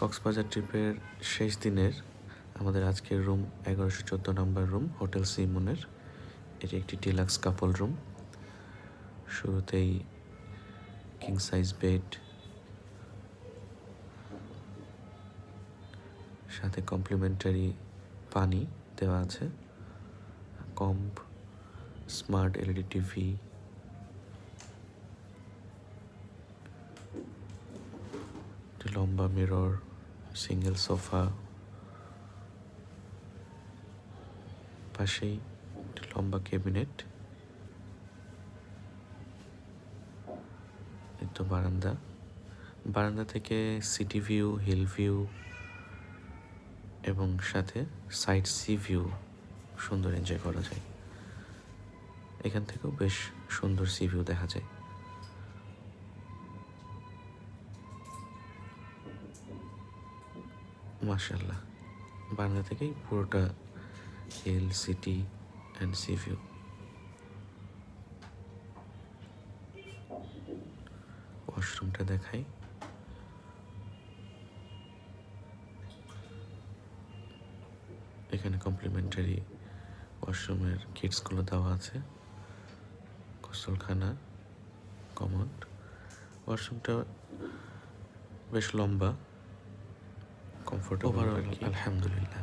কক্সবাজার ট্রিপের শেষ দিনের আমাদের আজকের রুম 1114 নম্বর রুম, হোটেল সি মুনের। এটি একটি ডিলাক্স কাপল রুম। শুরুতেই কিং সাইজ বেড, সাথে কমপ্লিমেন্টারি পানি দেওয়া আছে, কম্প, স্মার্ট এলইডি টিভি, লম্বা মিরর, সিঙ্গেল সোফা, পাশেই একটি লম্বা ক্যাবিনেট, এই তো বারান্দা থেকে সিটি ভিউ, হিল ভিউ এবং সাথে সাইড সি ভিউ সুন্দর এনজয় করা যায়। এখান থেকেও বেশ সুন্দর সি ভিউ দেখা যায়। মাশাআল্লাহ, বারান্দা থেকেই পুরোটা hill, city and sea view. ওয়াশরুমটা দেখাই। এখানে কমপ্লিমেন্টারি ওয়াশরুমের কিটসগুলো দেওয়া আছে, গোসলখানা, কমোড। ওয়াশরুমটা বেশ লম্বা, কমফোর্টেবল। ওভারঅল আলহামদুলিল্লাহ।